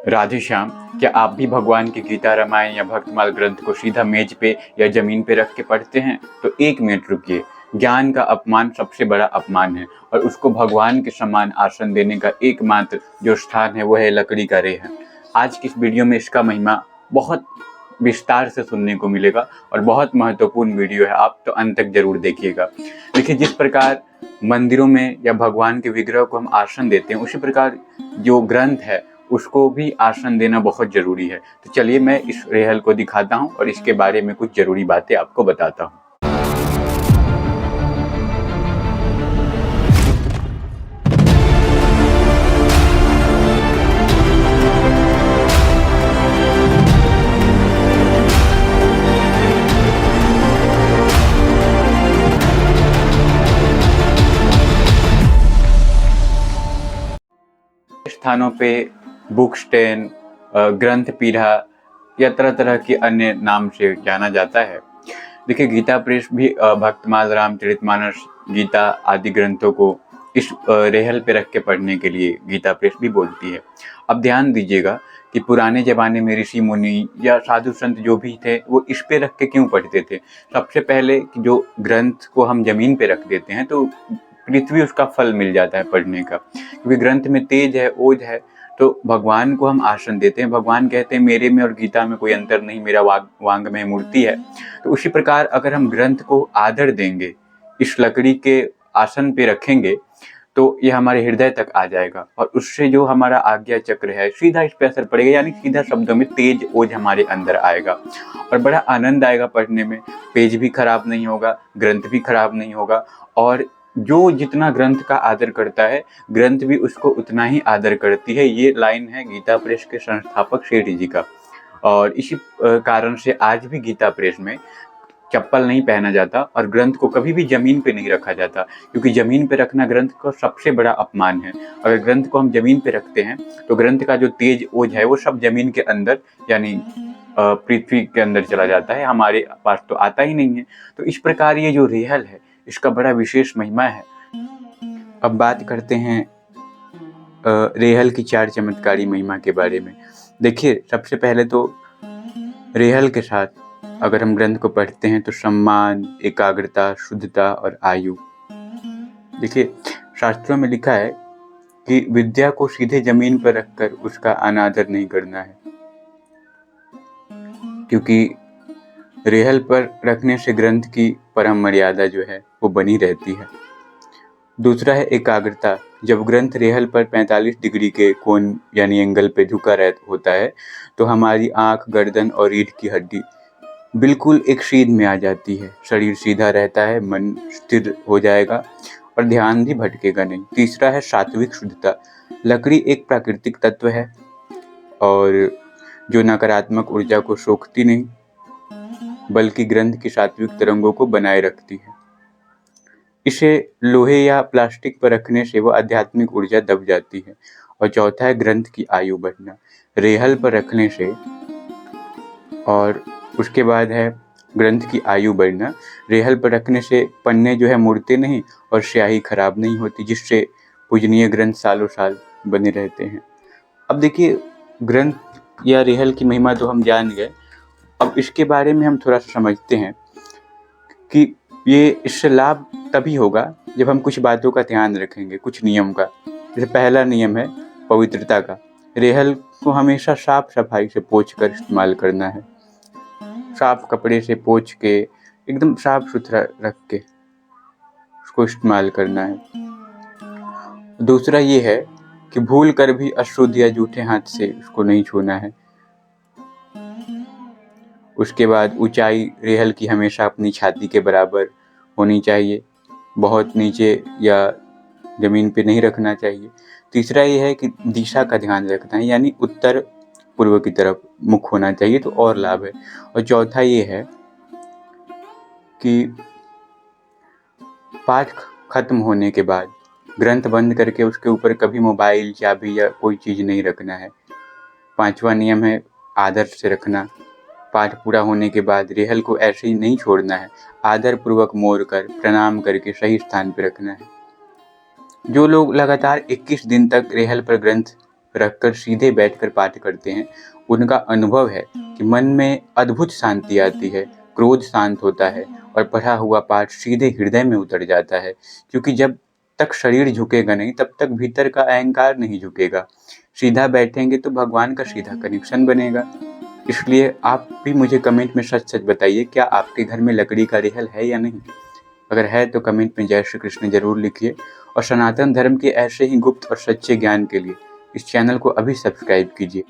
राधे श्याम, क्या आप भी भगवान की गीता, रामायण या भक्तमाल ग्रंथ को सीधा मेज पे या जमीन पे रख के पढ़ते हैं? तो एक मिनट रुकिए। ज्ञान का अपमान सबसे बड़ा अपमान है और उसको भगवान के समान आसन देने का एकमात्र जो स्थान है वो है लकड़ी का रेहन। आज की इस वीडियो में इसका महिमा बहुत विस्तार से सुनने को मिलेगा और बहुत महत्वपूर्ण वीडियो है, आप तो अंत तक जरूर देखिएगा। देखिए, जिस प्रकार मंदिरों में या भगवान के विग्रह को हम आसन देते हैं, उसी प्रकार जो ग्रंथ है उसको भी आसन देना बहुत जरूरी है। तो चलिए मैं इस रेहल को दिखाता हूँ और इसके बारे में कुछ जरूरी बातें आपको बताता हूँ। स्थानों पे बुक स्टैंड, ग्रंथ पीढ़ा या तरह तरह के अन्य नाम से जाना जाता है। देखिए, गीता प्रेस भी भक्तमाल, रामचरितमानस, गीता आदि ग्रंथों को इस रेहल पे रख के पढ़ने के लिए गीता प्रेस भी बोलती है। अब ध्यान दीजिएगा कि पुराने जमाने में ऋषि मुनि या साधु संत जो भी थे वो इस पे रख के क्यों पढ़ते थे। सबसे पहले कि जो ग्रंथ को हम जमीन पे रख देते हैं तो पृथ्वी उसका फल मिल जाता है पढ़ने का, क्योंकि ग्रंथ में तेज है, ओज है। तो भगवान को हम आसन देते हैं, भगवान कहते हैं मेरे में और गीता में कोई अंतर नहीं, मेरा वांग में मूर्ति है। तो उसी प्रकार अगर हम ग्रंथ को आदर देंगे, इस लकड़ी के आसन पे रखेंगे, तो ये हमारे हृदय तक आ जाएगा और उससे जो हमारा आज्ञा चक्र है सीधा इस पे असर पड़ेगा, यानी सीधा शब्दों में तेज ओज हमारे अंदर आएगा और बड़ा आनंद आएगा पढ़ने में। पेज भी खराब नहीं होगा, ग्रंथ भी खराब नहीं होगा और जो जितना ग्रंथ का आदर करता है, ग्रंथ भी उसको उतना ही आदर करती है। ये लाइन है गीता प्रेस के संस्थापक सेठ जी का। और इसी कारण से आज भी गीता प्रेस में चप्पल नहीं पहना जाता और ग्रंथ को कभी भी जमीन पे नहीं रखा जाता, क्योंकि जमीन पे रखना ग्रंथ का सबसे बड़ा अपमान है। अगर ग्रंथ को हम जमीन पे रखते हैं तो ग्रंथ का जो तेज ओज है वो सब जमीन के अंदर यानी पृथ्वी के अंदर चला जाता है, हमारे पास तो आता ही नहीं है। तो इस प्रकार ये जो रेहल है इसका बड़ा विशेष महिमा है। अब बात करते हैं रेहल की 4 चमत्कारी महिमा के बारे में। देखिए, सबसे पहले तो रेहल के साथ अगर हम ग्रंथ को पढ़ते हैं तो सम्मान, एकाग्रता, शुद्धता और आयु। देखिए, शास्त्रों में लिखा है कि विद्या को सीधे जमीन पर रखकर उसका अनादर नहीं करना है, क्योंकि रेहल पर रखने से ग्रंथ की परम मर्यादा जो है वो बनी रहती है। दूसरा है एकाग्रता। जब ग्रंथ रेहल पर 45 डिग्री के कोण यानी एंगल पे झुका होता है तो हमारी आंख, गर्दन और रीढ़ की हड्डी बिल्कुल एक सीध में आ जाती है। शरीर सीधा रहता है, मन स्थिर हो जाएगा और ध्यान भी भटकेगा नहीं। तीसरा है सात्विक शुद्धता। लकड़ी एक प्राकृतिक तत्व है और जो नकारात्मक ऊर्जा को सोखती नहीं बल्कि ग्रंथ की सात्विक तरंगों को बनाए रखती है। इसे लोहे या प्लास्टिक पर रखने से वह आध्यात्मिक ऊर्जा दब जाती है। और चौथा है ग्रंथ की आयु बढ़ना। रेहल पर रखने से और उसके बाद है ग्रंथ की आयु बढ़ना। रेहल पर रखने से पन्ने जो है मुड़ते नहीं और स्याही खराब नहीं होती, जिससे पूजनीय ग्रंथ सालों साल बने रहते हैं। अब देखिए, ग्रंथ या रेहल की महिमा तो हम जान गए। अब इसके बारे में हम थोड़ा सा समझते हैं कि ये इससे लाभ तभी होगा जब हम कुछ बातों का ध्यान रखेंगे, कुछ नियम का। जैसे पहला नियम है पवित्रता का। रेहल को हमेशा साफ सफाई से पोंछ कर इस्तेमाल करना है। साफ कपड़े से पोंछ के एकदम साफ सुथरा रख के उसको इस्तेमाल करना है। दूसरा ये है कि भूल कर भी अशुद्ध या जूठे हाथ से उसको नहीं छूना है। उसके बाद ऊंचाई रेहल की हमेशा अपनी छाती के बराबर होनी चाहिए, बहुत नीचे या जमीन पे नहीं रखना चाहिए। तीसरा ये है कि दिशा का ध्यान रखना है, यानी उत्तर पूर्व की तरफ मुख होना चाहिए, तो और लाभ है। और चौथा ये है कि पाठ खत्म होने के बाद ग्रंथ बंद करके उसके ऊपर कभी मोबाइल, चाबी या कोई चीज़ नहीं रखना है। पांचवा नियम है आदर से रखना। पाठ पूरा होने के बाद रेहल को ऐसे ही नहीं छोड़ना है, आदर पूर्वक मोड़ कर प्रणाम करके सही स्थान पर रखना है। जो लोग लगातार 21 दिन तक रेहल पर ग्रंथ रखकर सीधे बैठकर पाठ करते हैं, उनका अनुभव है कि मन में अद्भुत शांति आती है, क्रोध शांत होता है और पढ़ा हुआ पाठ सीधे हृदय में उतर जाता है। क्योंकि जब तक शरीर झुकेगा नहीं, तब तक भीतर का अहंकार नहीं झुकेगा। सीधा बैठेंगे तो भगवान का सीधा कनेक्शन बनेगा। इसलिए आप भी मुझे कमेंट में सच-सच बताइए, क्या आपके घर में लकड़ी का रेहल है या नहीं? अगर है तो कमेंट में जय श्री कृष्ण ज़रूर लिखिए और सनातन धर्म के ऐसे ही गुप्त और सच्चे ज्ञान के लिए इस चैनल को अभी सब्सक्राइब कीजिए।